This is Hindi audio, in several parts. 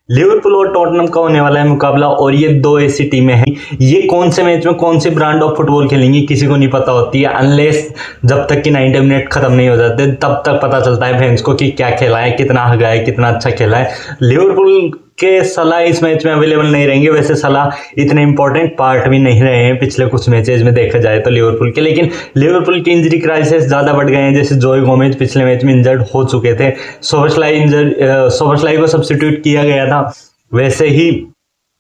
लिवरपूल और टॉटनहम का होने वाला है मुकाबला और ये दो ऐसी टीमें हैं। ये कौन से मैच में कौन सी ब्रांड ऑफ फुटबॉल खेलेंगी किसी को नहीं पता होती है, अनलेस जब तक कि 90 मिनट खत्म नहीं हो जाते तब तक पता चलता है फैंस को कि क्या खेला है, कितना हगा है, कितना अच्छा खेला है। लिवरपूल के सलाह इस मैच में अवेलेबल नहीं रहेंगे। वैसे सलाह इतने इंपॉर्टेंट पार्ट भी नहीं रहे हैं पिछले कुछ मैचेज में देखा जाए तो लिवरपूल के, लेकिन लिवरपूल की इंजरी क्राइसिस ज़्यादा बढ़ गए हैं। जैसे जोय गोमेज पिछले मैच में इंजर्ड हो चुके थे, सोबोस्लाई को सब्स्टिट्यूट किया गया था। वैसे ही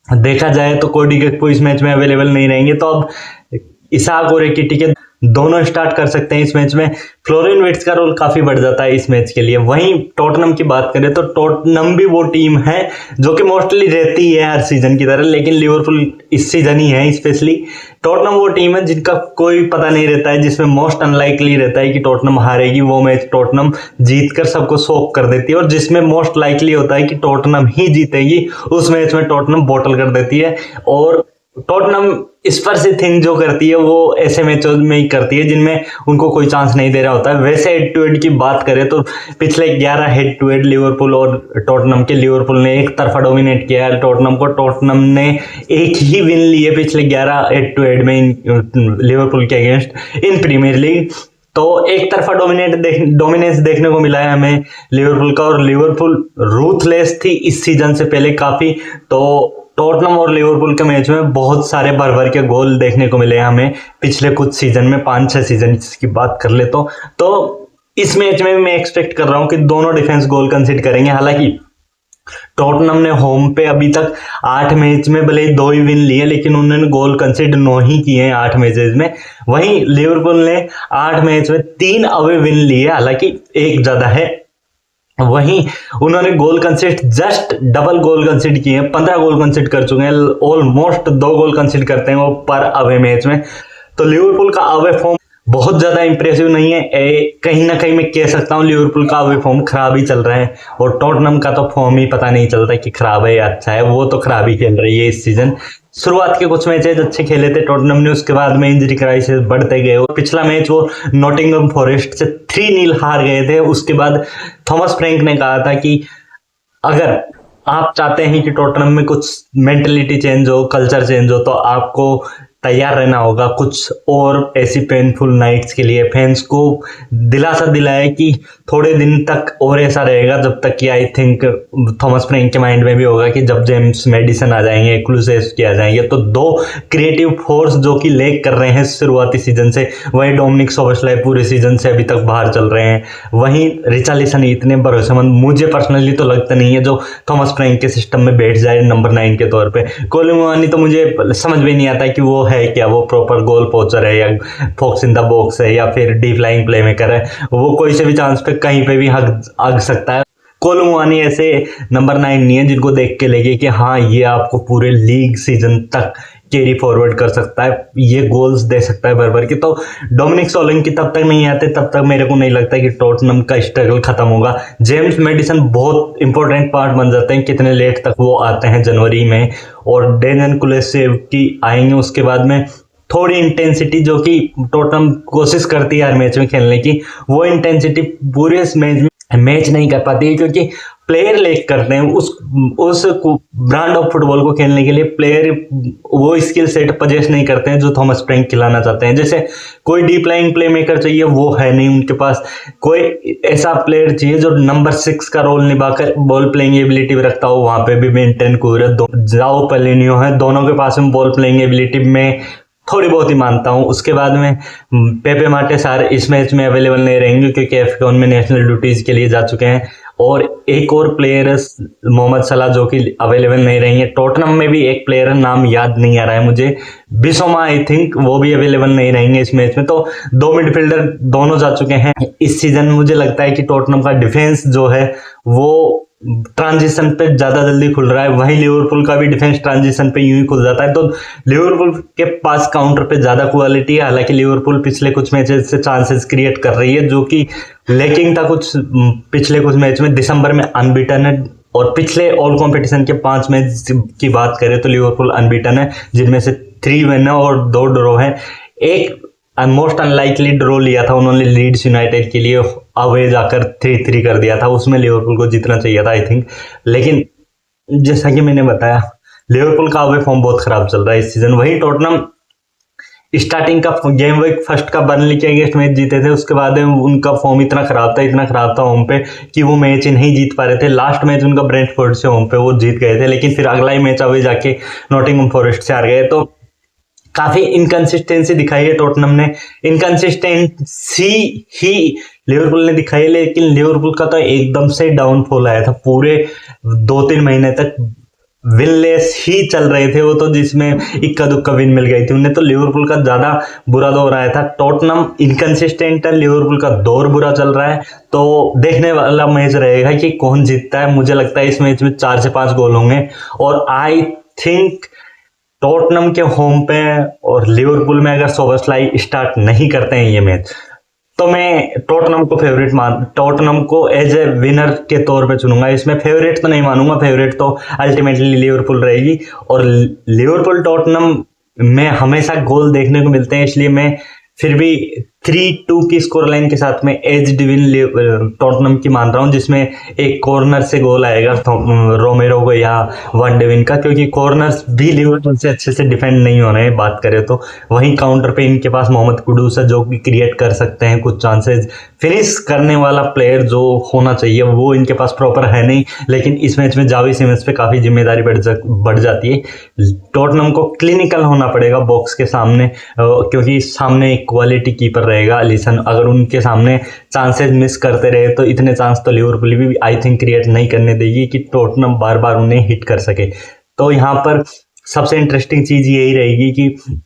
देखा जाए तो कोडी गक्पो इस मैच में अवेलेबल नहीं रहेंगे, तो अब इसाक और एकिटिके दोनों स्टार्ट कर सकते हैं इस मैच में। फ्लोरिन विर्ट्ज का रोल काफी बढ़ जाता है इस मैच के लिए। वहीं टॉटनहम की बात करें तो टॉटनहम भी वो टीम है जो कि मोस्टली रहती है हर सीजन की तरह, लेकिन लिवरपूल इस सीजन ही है स्पेशली। टॉटनहम वो टीम है जिनका कोई पता नहीं रहता है, जिसमें मोस्ट अनलाइकली रहता है कि टॉटनहम हारेगी, वो मैच टॉटनहम जीतकर सबको शॉक कर देती है। और जिसमें मोस्ट लाइकली होता है कि टॉटनहम ही जीतेगी, उस मैच में टॉटनहम बॉटल कर देती है। और टॉटनहम इस पर से थिंग जो करती है वो ऐसे मैचों में ही करती है जिनमें उनको कोई चांस नहीं दे रहा होता है। वैसे हेड टू हेड की बात करें तो पिछले 11 हेड टू हेड लिवरपूल और टॉटनहम के, लिवरपूल ने एक तरफा डोमिनेट किया है टॉटनहम को। टॉटनहम ने एक ही विन ली है पिछले 11 हेड टू हेड में लिवरपूल के अगेंस्ट इन प्रीमियर लीग। तो एक तरफा डोमिनेंस देखने को मिला है हमें लिवरपूल का, और लिवरपूल रूथलेस थी इस सीजन से पहले काफी। तो टॉटनहम और लिवरपूल के मैच में बहुत सारे भर भर के गोल देखने को मिले हैं हमें पिछले कुछ सीजन में, 5-6 सीजन की बात कर ले तो इस मैच में मैं एक्सपेक्ट कर रहा हूं कि दोनों डिफेंस गोल कंसीड करेंगे। हालांकि टॉटनहम ने होम पे अभी तक 8 मैच में भले ही 2 ही विन लिए, लेकिन उन्होंने गोल कंसीड 9 ही किए हैं 8 मैचेस में। वहीं लिवरपूल ने 8 मैच में 3 अवे विन लिए, हालांकि एक ज्यादा है। वहीं उन्होंने गोल कंसीड जस्ट डबल गोल कंसीड किए हैं, 15 गोल कंसीड कर चुके हैं। ऑलमोस्ट 2 गोल कंसीड करते हैं वो पर अवे मैच में। तो लिवरपूल का अवे फॉर्म बहुत ज्यादा इंप्रेसिव नहीं है। कहीं ना कहीं मैं कह सकता हूँ लिवरपूल का अवे फॉर्म खराब ही चल रहा है, और टॉटनहम का तो फॉर्म ही पता नहीं चलता कि खराब है या अच्छा है, वो तो खराब ही खेल रही है इस सीजन। शुरुआत के कुछ मैचेस अच्छे खेले थे टॉटनहम ने, उसके बाद में इंजरी क्राइसिस बढ़ते गए। और पिछला मैच वो नॉटिंघम फॉरेस्ट से 3-0 हार गए थे। उसके बाद थॉमस फ्रैंक ने कहा था कि अगर आप चाहते हैं कि टॉटनहम में कुछ मेंटलिटी चेंज हो, कल्चर चेंज हो, तो आपको तैयार रहना होगा कुछ और ऐसी पेनफुल नाइट्स के लिए। फैंस को दिलासा दिलाया कि थोड़े दिन तक और ऐसा रहेगा, जब तक कि आई थिंक थॉमस फ्रैंक के माइंड में भी होगा कि जब जेम्स मैडिसन आ जाएंगे, कुलुसेव्स्की आ जाएंगे, तो 2 क्रिएटिव फोर्स जो कि लैग कर रहे हैं शुरुआती सीजन से, वही डोमिनिक सोबोस्लाई पूरे सीजन से अभी तक बाहर चल रहे हैं। वहीं रिचार्लिसन इतने भरोसेमंद मुझे पर्सनली तो लगता नहीं है जो थॉमस फ्रैंक के सिस्टम में बैठ जाए नंबर 9 के तौर पे। कोलुमुआनी तो मुझे समझ में नहीं आता कि वो है क्या, वो प्रॉपर गोल पोचर है या फॉक्स इन द बॉक्स है या फिर डीप लाइंग प्ले मेकर है। वो कोई से भी चांस पे कहीं पे भी हग सकता है। कोलुमुआनी ऐसे नंबर 9 नहीं है जिनको देख के लगे कि हाँ ये आपको पूरे लीग सीजन तक कैरी फॉरवर्ड कर सकता है, ये गोल्स दे सकता है भर भर के। तो डोमिनिक सोलंकी तब तक नहीं आते तब तक मेरे को नहीं लगता कि टॉटनहम का स्ट्रगल खत्म होगा। जेम्स मैडिसन बहुत इंपॉर्टेंट पार्ट बन जाते हैं, कितने लेट तक वो आते हैं जनवरी में, और डेनियल कुलुसेव्स्की आएंगे उसके बाद में। थोड़ी इंटेंसिटी जो कि टॉटनहम कोशिश करती है हर मैच में खेलने की, वो इंटेंसिटी पूरे मैच नहीं कर पाती है, क्योंकि प्लेयर लेक करते हैं उस ब्रांड ऑफ फुटबॉल को खेलने के लिए। प्लेयर वो स्किल सेट पजेस नहीं करते हैं जो थॉमस फ्रैंक खिलाना चाहते हैं। जैसे कोई डीप लाइंग प्ले मेकर चाहिए, वो है नहीं उनके पास। कोई ऐसा प्लेयर चाहिए जो नंबर 6 का रोल निभाकर बॉल प्लेइंग एबिलिटी भी रखता हो, वहां पे भी बेंटेनकूर, जाओ पेलिनियो है, दोनों के पास में बॉल प्लेइंग एबिलिटी में थोड़ी बहुत ही मानता हूं। उसके बाद में पेपे माटे सार इस मैच में अवेलेबल नहीं रहेंगे क्योंकि एफकॉन में नेशनल ड्यूटीज के लिए जा चुके हैं। और एक और प्लेयर मोहम्मद सलाह जो कि अवेलेबल नहीं रहेंगे। टॉटनहम में भी एक प्लेयर नाम याद नहीं आ रहा है मुझे, बिसोमा आई थिंक, वो भी अवेलेबल नहीं रहेंगे इस मैच में। तो 2 मिडफील्डर दोनों जा चुके हैं इस सीजन। मुझे लगता है कि टॉटनहम का डिफेंस जो है वो ट्रांजिशन पे ज्यादा जल्दी खुल रहा है, वहीं लिवरपूल का भी डिफेंस ट्रांजिशन पे यूं ही खुल जाता है। तो लिवरपूल के पास काउंटर पे ज्यादा क्वालिटी है। हालांकि लिवरपूल पिछले कुछ मैचेस से चांसेस क्रिएट कर रही है जो कि लैकिंग था कुछ पिछले कुछ मैच में। दिसंबर में अनबीटन है, और पिछले ऑल कंपटीशन के 5 मैच की बात करें तो लिवरपूल अनबीटन है, जिनमें से 3 विन है और 2 ड्रॉ है। एक मोस्ट अनलाइकली ड्रॉ लिया था उन्होंने लीड्स यूनाइटेड के लिए, अवे जाकर 3-3 कर दिया था, उसमें लिवरपूल को जीतना चाहिए था आई थिंक। लेकिन जैसा कि मैंने बताया, लिवरपूल का अवे फॉर्म बहुत खराब चल रहा है इस सीजन। वहीं टॉटनहम स्टार्टिंग का गेम वीक फर्स्ट का बर्नली के अगेंस्ट मैच जीते थे, उसके बाद उनका फॉर्म इतना खराब था होम पे कि वो मैच नहीं जीत पा रहे थे। लास्ट मैच उनका ब्रेंटफोर्ड से होम पे वो जीत गए थे, लेकिन फिर अगला ही मैच अवे जाके नॉटिंघम फॉरेस्ट से हार गए। तो काफी इनकंसिस्टेंसी दिखाई है टॉटनहम ने, इनकंसिस्टेंसी ही लिवरपूल ने दिखाई है, लेकिन लिवरपूल का तो एकदम से डाउनफॉल आया था। पूरे 2-3 महीने तक विनलेस ही चल रहे थे वो, तो जिसमें इक्का दुक्का विन मिल गई थी उन्हें। तो लिवरपूल का ज्यादा बुरा दौर आया था। टॉटनहम इनकंसिस्टेंट है, लिवरपूल का दौर बुरा चल रहा है। तो देखने वाला मैच रहेगा कि कौन जीतता है। मुझे लगता है इस मैच में 4 से 5 गोल होंगे, और आई थिंक टॉटनहम के होम पे और लिवरपूल में अगर सोबोस्लाई स्टार्ट नहीं करते हैं ये मैच, तो मैं टॉटनहम को एज ए विनर के तौर पे चुनूंगा। इसमें फेवरेट तो नहीं मानूंगा, फेवरेट तो अल्टीमेटली लिवरपूल रहेगी। और लिवरपूल टॉटनहम में हमेशा गोल देखने को मिलते हैं, इसलिए मैं फिर भी 3-2 की स्कोर लाइन के साथ में एज डिविन टॉटनहम की मान रहा हूं, जिसमें एक कॉर्नर से गोल आएगा रोमेरो को या वन डेविन का, क्योंकि कॉर्नर्स भी लिवरपूल से अच्छे से डिफेंड नहीं हो रहे हैं बात करें तो। वहीं काउंटर पे इनके पास मोहम्मद कुडूस है जो कि क्रिएट कर सकते हैं कुछ चांसेस। फिनिश करने वाला प्लेयर जो होना चाहिए वो इनके पास प्रॉपर है नहीं, लेकिन इस मैच में जावी सिमंस पे काफ़ी जिम्मेदारी बढ़ जाती है। टॉटनहम को क्लिनिकल होना पड़ेगा बॉक्स के सामने, क्योंकि सामने एक क्वालिटी कीपर रहेगा अलिसन। अगर उनके सामने चांसेस मिस करते रहे तो इतने चांस तो लिवरपूल भी आई थिंक क्रिएट नहीं करने देगी कि टॉटनहम बार बार उन्हें हिट कर सके। तो यहाँ पर सबसे इंटरेस्टिंग चीज़ यही रहेगी कि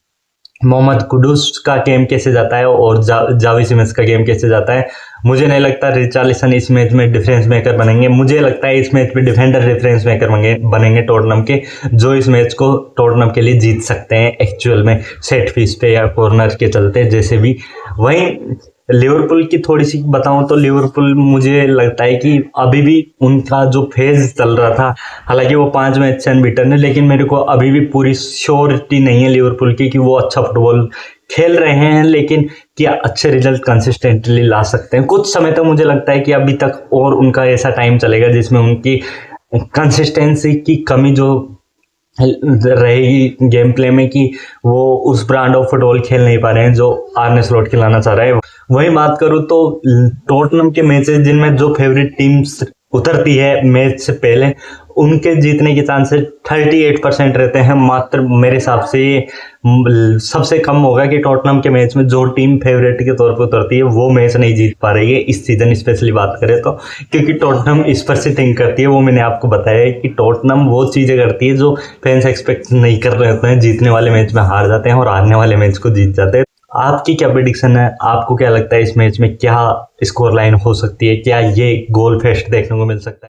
मोहम्मद कुडूस का गेम कैसे जाता है और जावी सिमंस का गेम कैसे जाता है। मुझे नहीं लगता रिचार्लिसन इस मैच में डिफरेंस मेकर बनेंगे। मुझे लगता है इस मैच में डिफेंडर डिफरेंस मेकर बनेंगे टॉटनहम के, जो इस मैच को टॉटनहम के लिए जीत सकते हैं एक्चुअल में, सेट पीस पे या कॉर्नर के चलते जैसे भी। वहीं लिवरपूल की थोड़ी सी बताऊं तो लिवरपूल मुझे लगता है कि अभी भी उनका जो फेज चल रहा था, हालांकि वो 5 मैच से अनबीटन है, लेकिन मेरे को अभी भी पूरी श्योरिटी नहीं है लिवरपूल की कि वो अच्छा फुटबॉल खेल रहे हैं, लेकिन क्या अच्छे रिजल्ट कंसिस्टेंटली ला सकते हैं। कुछ समय तक मुझे लगता है कि अभी तक और उनका ऐसा टाइम चलेगा जिसमें उनकी कंसिस्टेंसी की कमी जो रहेगी गेम प्ले में, कि वो उस ब्रांड ऑफ फुटबॉल खेल नहीं पा रहे हैं जो आर्ने स्लॉट खिलाना चाह रहा है। वहीं बात करूं तो टॉटनहम के मैचेस जिनमें जो फेवरेट टीम्स उतरती है मैच से पहले, उनके जीतने के चांसेस 38% रहते हैं मात्र। मेरे हिसाब से ये सबसे कम होगा कि टॉटनहम के मैच में जो टीम फेवरेट के तौर पर उतरती है वो मैच नहीं जीत पा रही है इस सीजन, स्पेशली बात करें तो, क्योंकि टॉटनहम इस पर से थिंक करती है। वो मैंने आपको बताया है कि टॉटनहम वो चीज़ें करती है जो फैंस एक्सपेक्ट नहीं कर रहे होते हैं। जीतने वाले मैच में हार जाते हैं और हारने वाले मैच को जीत जाते हैं। आपकी क्या प्रेडिक्शन है? आपको क्या लगता है इस मैच में क्या स्कोर लाइन हो सकती है? क्या ये गोल फेस्ट देखने को मिल सकता है?